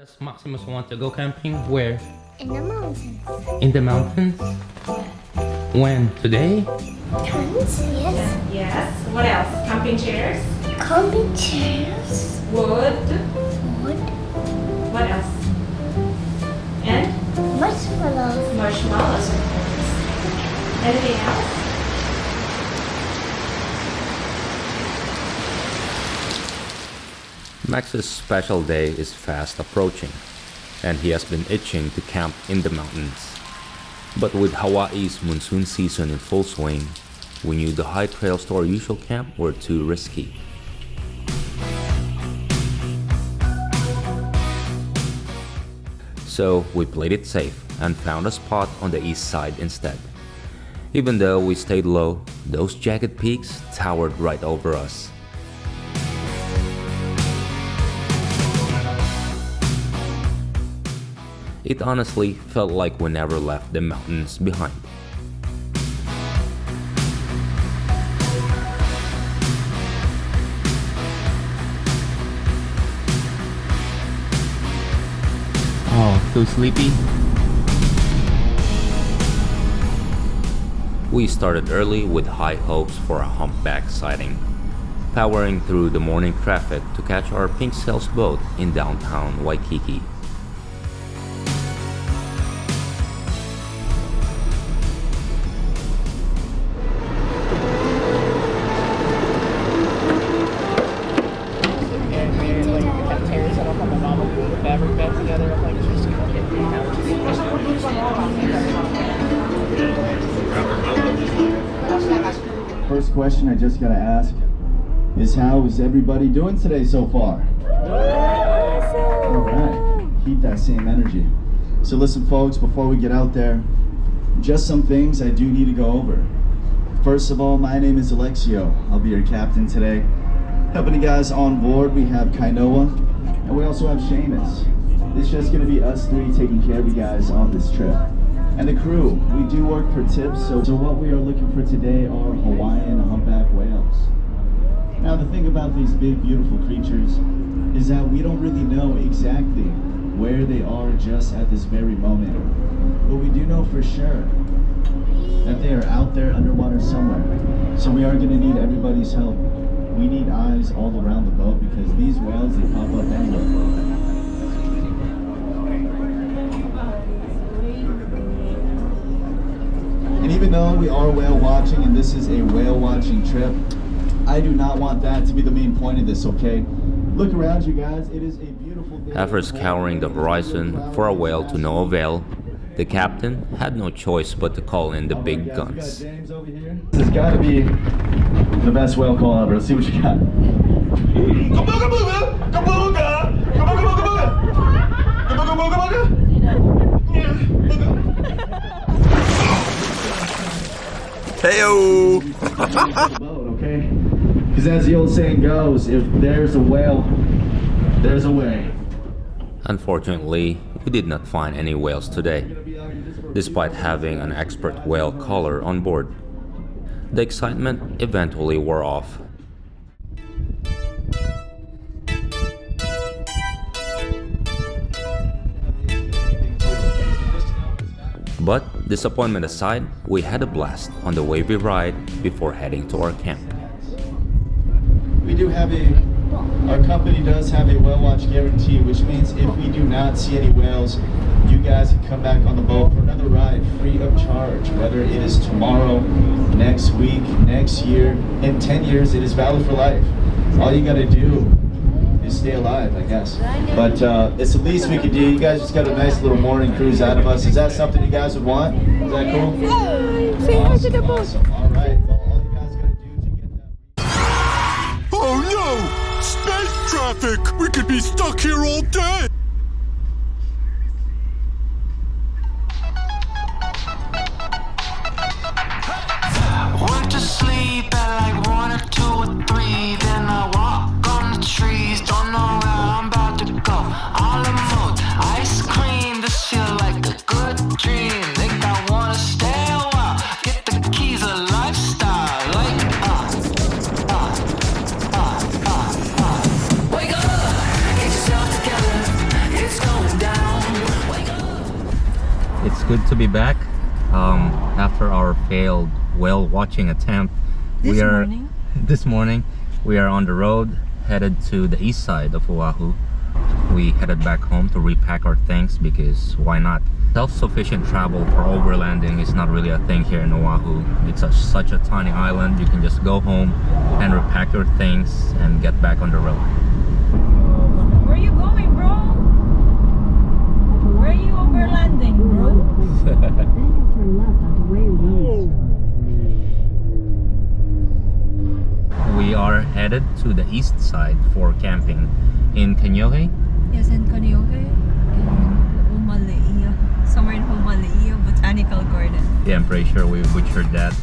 Does Maximus want to go camping? Where? In the mountains. In the mountains? When? Today? Tons, yes. Yes. What else? Camping chairs? Camping chairs. Wood. Wood. What else? And Marshmallows. marshmallows, of course. Anything else? Max's special day is fast approaching, and he has been itching to camp in the mountains. But with Hawaii's monsoon season in full swing, we knew the high trails to our usual camp were too risky. So we played it safe and found a spot on the east side instead. Even though we stayed low, those jagged peaks towered right over us. It honestly felt like we never left the mountains behind. Oh, so sleepy? We started early with high hopes for a humpback sighting, powering through the morning traffic to catch our pink sails boat in downtown Waikiki. First question I just gotta ask is, how is everybody doing today so far? Alright, keep that same energy. So listen folks, before we get out there, just some things I do need to go over. First of all, my name is Alexio. I'll be your captain today. Helping you guys on board, we have Kaneohe, and we also have Seamus. It's just gonna be us three taking care of you guys on this trip. And the crew, we do work for tips, so what we are looking for today are Hawaiian humpback whales. Now the thing about these big beautiful creatures is that we don't really know exactly where they are just at this very moment. But we do know for sure that they are out there underwater somewhere. So we are gonna need everybody's help. We need eyes all around the boat because these whales, they pop up anywhere. And even though we are whale watching and this is a whale watching trip, I do not want that to be the main point of this, okay? Look around you guys, it is a beautiful day. After scouring the horizon for a whale to no avail, the captain had no choice but to call in the big guns. James over here. This has got to be the best whale call ever. Let's see what you got. Heyo! Okay? Because as the old saying goes, if there's a whale, there's a way. Unfortunately, we did not find any whales today, despite having an expert whale caller on board. The excitement eventually wore off. But disappointment aside, we had a blast on the wavy ride before heading to our camp. We do have our company does have a whale watch guarantee, which means if we do not see any whales, you guys can come back on the boat for another ride free of charge. Whether it is tomorrow, next week, next year, in 10 years, it is valid for life. All you gotta do is stay alive, I guess. But it's the least we could do. You guys just got a nice little morning cruise out of us. Is that something you guys would want? Is that cool? Awesome, awesome. All right. Well, all you guys gotta do to get that. Oh no! Space traffic! We could be stuck here all day! Went to sleep at like 1 or 2 or 3. Then I walk on the trees. Don't know where I'm about to go. All the mood, ice cream. This feel like a good dream. Think I wanna stay a while. Get the keys of lifestyle. Like wake up, get yourself together. It's good to be back after our failed whale watching attempt. This morning we are on the road headed to the east side of Oahu. We headed back home to repack our things because why not? Self-sufficient travel for overlanding is not really a thing here in Oahu. It's such a tiny island. You can just go home and repack your things and get back on the road. Where are you going, bro? Where are you overlanding, bro? We are headed to the east side for camping in Kaneohe. Yes, in Kaneohe, in Ho'omaluhia, somewhere in Ho'omaluhia Botanical Garden. Yeah, I'm pretty sure we butchered that.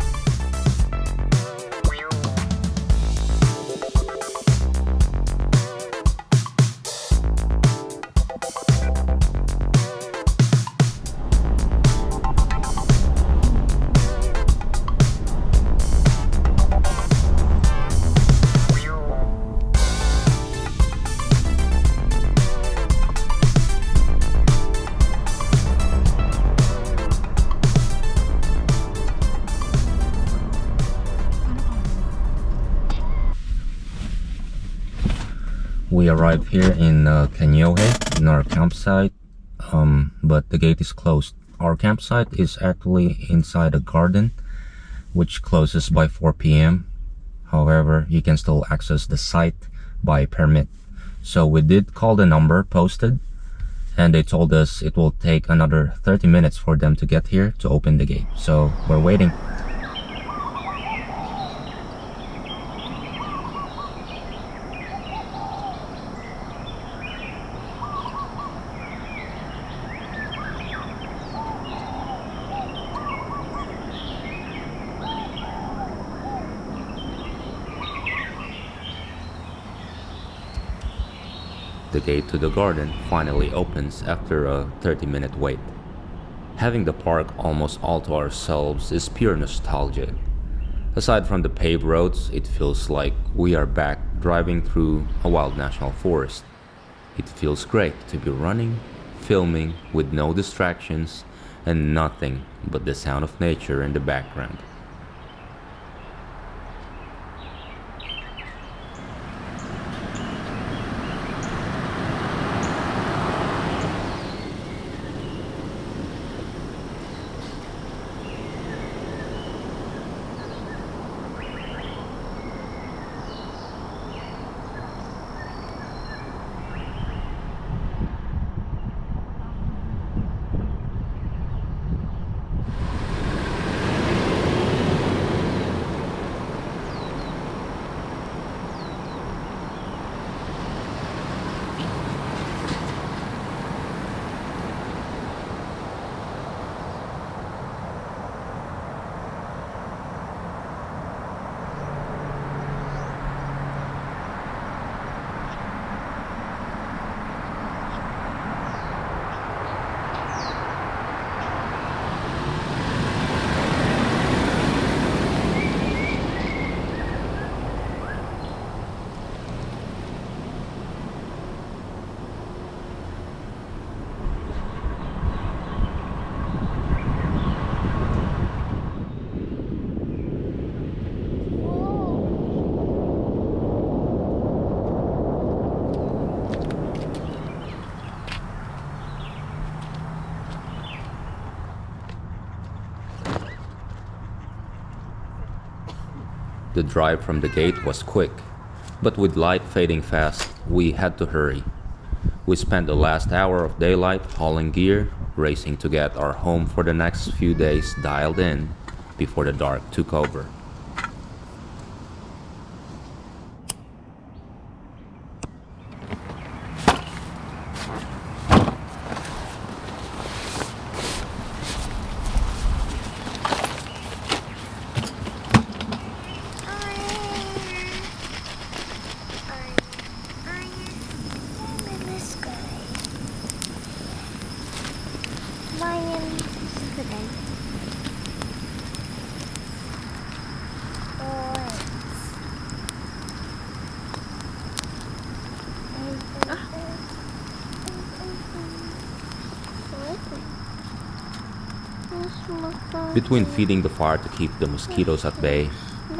We arrived here in Kaneohe in our campsite, but the gate is closed. Our campsite is actually inside a garden, which closes by 4 p.m. However, you can still access the site by permit. So we did call the number posted, and they told us it will take another 30 minutes for them to get here to open the gate. So we're waiting. The gate to the garden finally opens after a 30-minute wait. Having the park almost all to ourselves is pure nostalgia. Aside from the paved roads, it feels like we are back driving through a wild national forest. It feels great to be running, filming with no distractions and nothing but the sound of nature in the background. The drive from the gate was quick, but with light fading fast, we had to hurry. We spent the last hour of daylight hauling gear, racing to get our home for the next few days dialed in before the dark took over. Between feeding the fire to keep the mosquitoes at bay,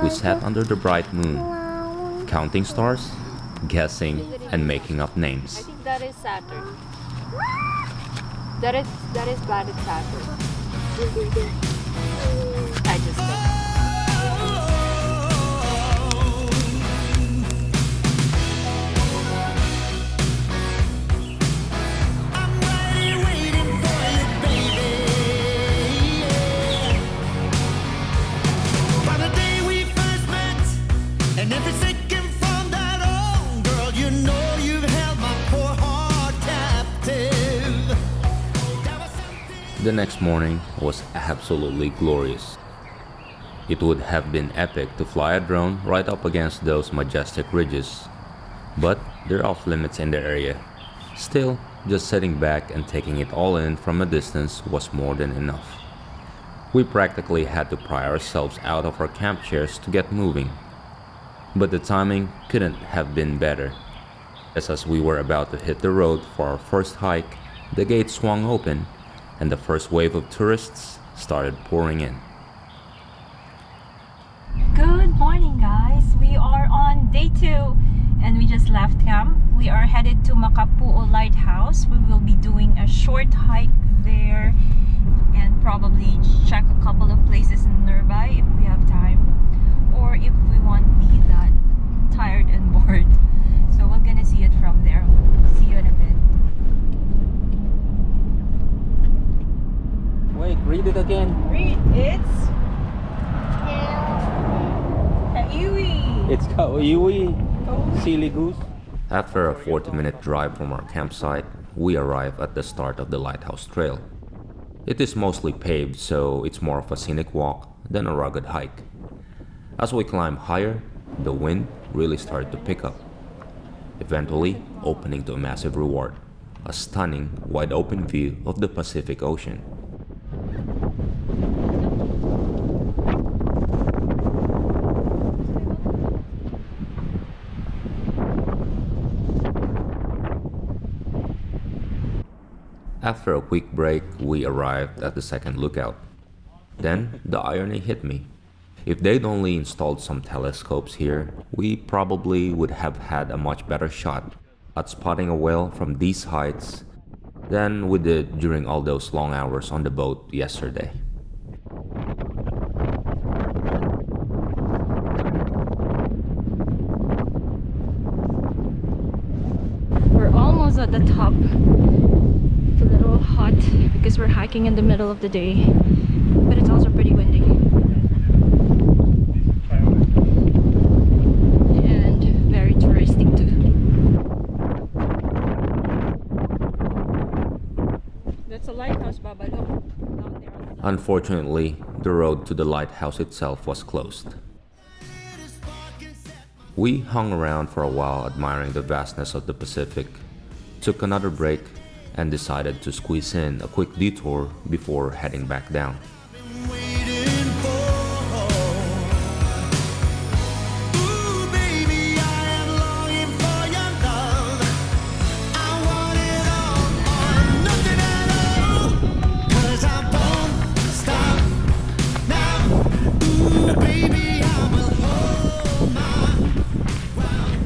we sat under the bright moon, counting stars, guessing, and making up I names. think that is Saturn. That is planet Saturn. I just think. I'm ready, waiting for you, baby. By the day we first met, and every second from that on, girl, you know you've held my poor heart captive. There was something. The next morning was absolutely glorious. It would have been epic to fly a drone right up against those majestic ridges, but they're off limits in the area. Still, just sitting back and taking it all in from a distance was more than enough. We practically had to pry ourselves out of our camp chairs to get moving. But the timing couldn't have been better. As we were about to hit the road for our first hike, the gate swung open and the first wave of tourists started pouring in. Good morning, guys. We are on day 2 and we just left camp. We are headed to Makapu'o Lighthouse. We will be doing a short hike there and probably check a couple of places nearby if we have time, or if we won't be that tired and bored. So we're gonna see it from there. See you in a bit. Wait, read it again. Read, it's Kaneohe. It's Ka'iwi, silly goose. After a 40-minute drive from our campsite, we arrive at the start of the Lighthouse Trail. It is mostly paved, so it's more of a scenic walk than a rugged hike. As we climb higher, the wind really started to pick up, eventually opening to a massive reward, a stunning, wide-open view of the Pacific Ocean. After a quick break, we arrived at the second lookout. Then, the irony hit me. If they'd only installed some telescopes here, we probably would have had a much better shot at spotting a whale from these heights than we did during all those long hours on the boat yesterday. We're almost at the top. It's a little hot because we're hiking in the middle of the day, but it's also pretty windy. And very touristic too. That's a lighthouse, Baba. Look, down there. Unfortunately, the road to the lighthouse itself was closed. We hung around for a while admiring the vastness of the Pacific, took another break, and decided to squeeze in a quick detour before heading back down. Waiting for. Ooh, baby, I am longing for your love. I want it all or nothing at all. 'Cause I won't stop now. Ooh, baby, I will hold my ground.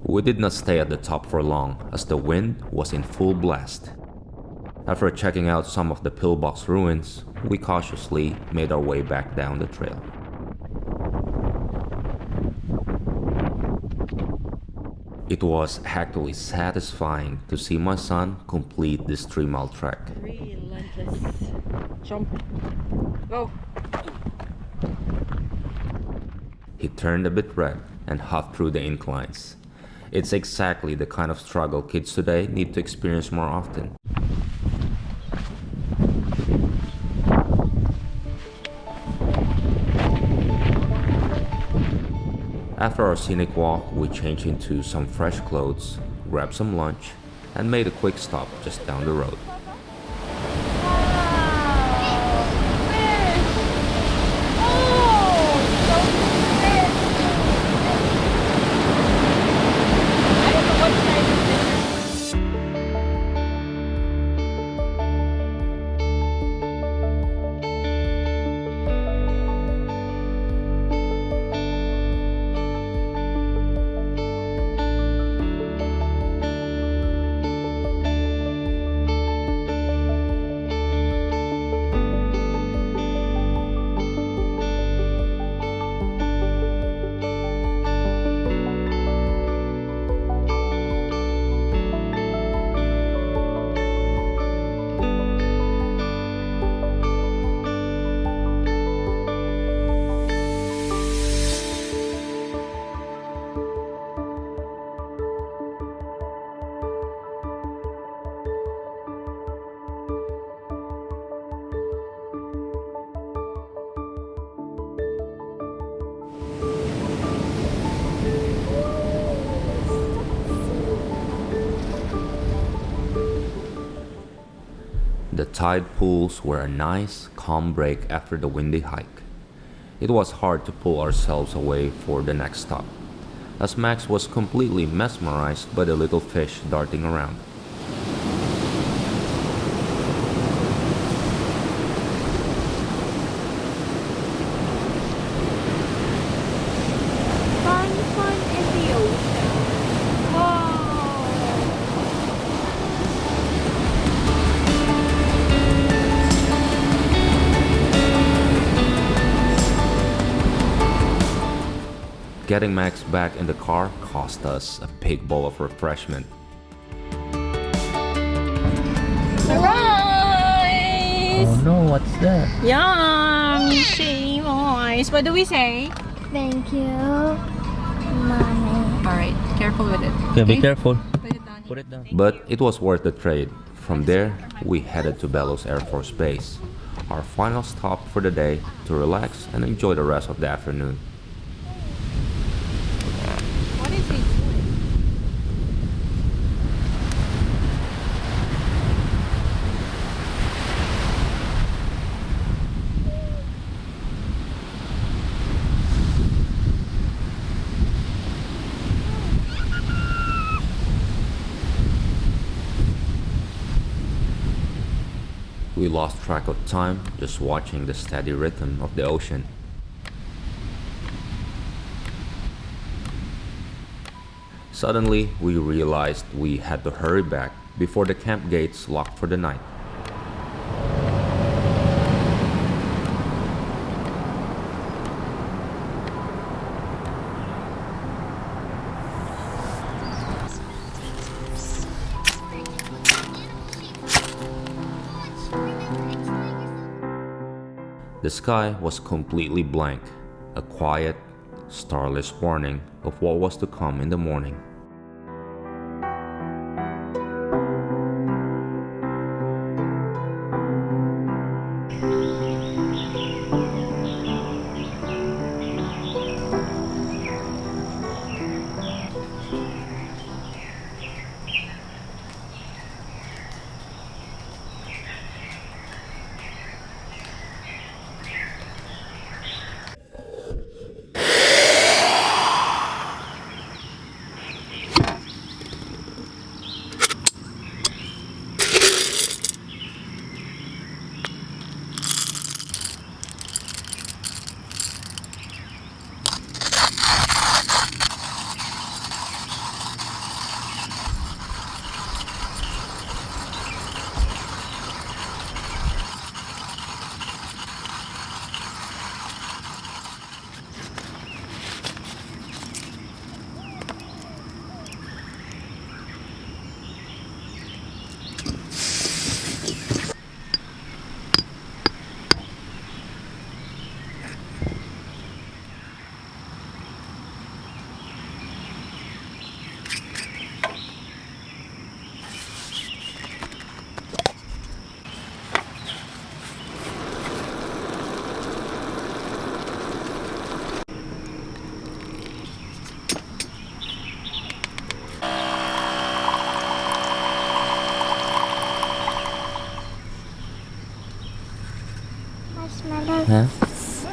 We did not stay at the top for long as the wind was in full blast. After checking out some of the pillbox ruins, we cautiously made our way back down the trail. It was actually satisfying to see my son complete this 3-mile trek. Relentless. Jump. Go. He turned a bit red and huffed through the inclines. It's exactly the kind of struggle kids today need to experience more often. After our scenic walk, we changed into some fresh clothes, grabbed some lunch, and made a quick stop just down the road. The tide pools were a nice, calm break after the windy hike. It was hard to pull ourselves away for the next stop, as Max was completely mesmerized by the little fish darting around. Fun in the ocean. Whoa. Getting Max back in the car cost us a big bowl of refreshment. Rice! Oh no, what's that? Yum! Shame rice. What do we say? Thank you, Mommy. Alright, careful with it. Okay, be careful. Put it down. Put it down. But it was worth the trade. From there, we headed to Bellows Air Force Base, our final stop for the day to relax and enjoy the rest of the afternoon. What is he doing? We lost track of time just watching the steady rhythm of the ocean. Suddenly, we realized we had to hurry back before the camp gates locked for the night. The sky was completely blank, a quiet, starless warning of what was to come in the morning.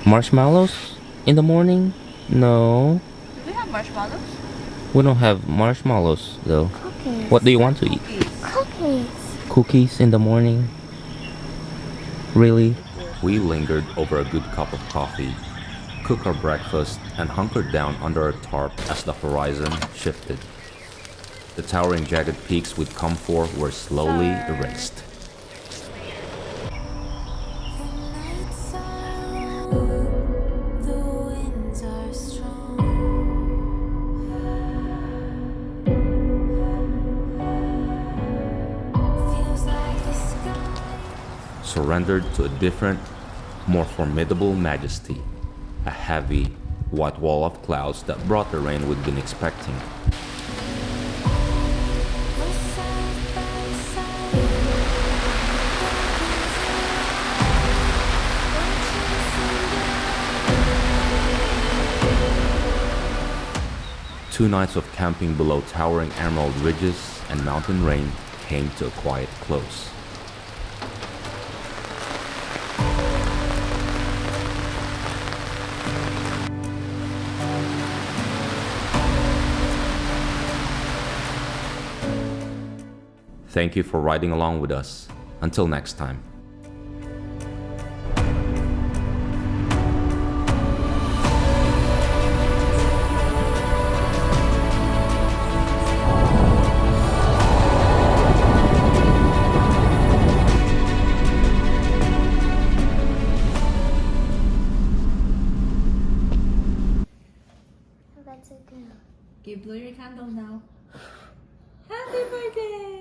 Marshmallows in the morning? No. Do we have marshmallows? We don't have marshmallows though. Cookies. What do you want to eat? Cookies. Cookies in the morning? Really? We lingered over a good cup of coffee, cooked our breakfast, and hunkered down under a tarp as the horizon shifted. The towering jagged peaks we'd come for were slowly erased. Surrendered to a different, more formidable majesty, a heavy, white wall of clouds that brought the rain we'd been expecting. Two nights of camping below towering emerald ridges and mountain rain came to a quiet close. Thank you for riding along with us. Until next time. That's a girl. Okay, blow your candle now. Happy birthday!